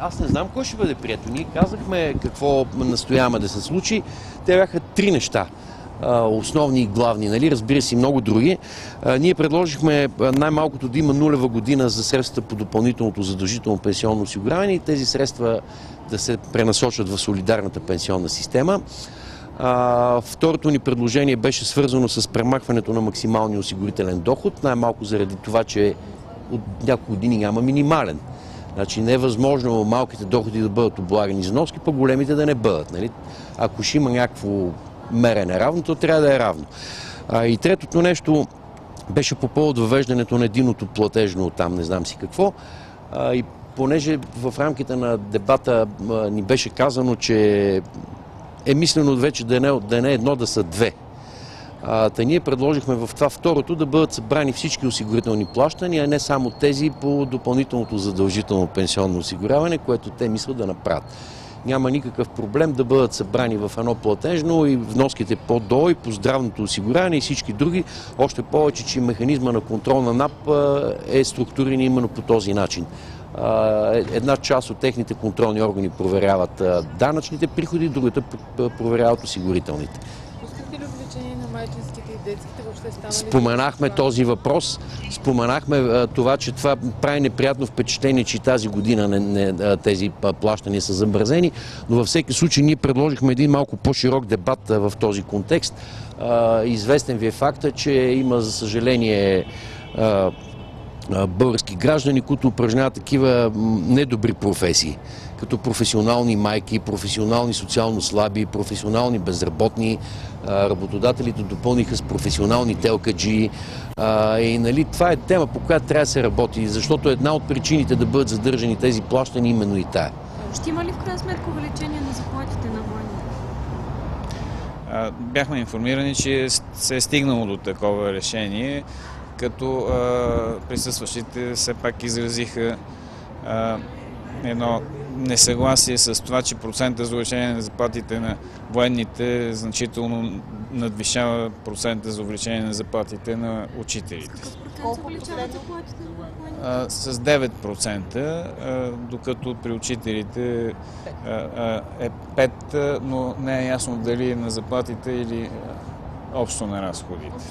Аз не знам кой ще бъде прието. Ние казахме какво настояваме да се случи. Те бяха три неща. Основни и главни, нали? Разбира се, и много други. Ние предложихме най-малкото да има нулева година за средствата по допълнителното задължително пенсионно осигуряване и тези средства да се пренасочат в солидарната пенсионна система. Второто ни предложение беше свързано с премахването на максималния осигурителен доход, най-малко заради това, че от няколко години няма минимален. Значи не е възможно малките доходи да бъдат облагани с вноски, пък големите да не бъдат. Нали? Ако ще има някакво мерене равно, то трябва да е равно. И третото нещо беше по повод въвеждането на единното платежно там, не знам си какво. И понеже в рамките на дебата ни беше казано, че е мислено вече да не е едно, да са две. Та ние предложихме в това второто да бъдат събрани всички осигурителни плащания, а не само тези по допълнителното задължително пенсионно осигуряване, което те мислят да направят. Няма никакъв проблем да бъдат събрани в едно платежно и вноските по ДОО и по здравното осигуряване и всички други. Още повече, че механизма на контрол на НАП е структуриран именно по този начин. Една част от техните контролни органи проверяват данъчните приходи, другата проверяват осигурителните. Пускате ли увеличение на майчинските и детските? Въобще стана ли? Споменахме този въпрос, споменахме това, че това прави неприятно впечатление, че тази година тези плащания са замразени, но във всеки случай ние предложихме един малко по-широк дебат в този контекст. Известен ви е факта, че има, за съжаление, български граждани, които упражняват такива недобри професии, като професионални майки, професионални социално слаби, професионални безработни. Работодателите допълниха с професионални телкаджи. И нали, това е тема, по която трябва да се работи, защото една от причините да бъдат задържани тези плащания именно и тая. Ще има ли в крайна сметка увеличение на заплатите на военните? Бяхме информирани, че се е стигнало до такова решение, като присъстващите все пак изразиха едно несъгласие с това, че процента за увеличение на заплатите на военните значително надвишава процента за увеличение на заплатите на учителите. Колко увеличават заплатите на военните? С 9%, докато при учителите е 5%, но не е ясно дали на заплатите или общо на разходите.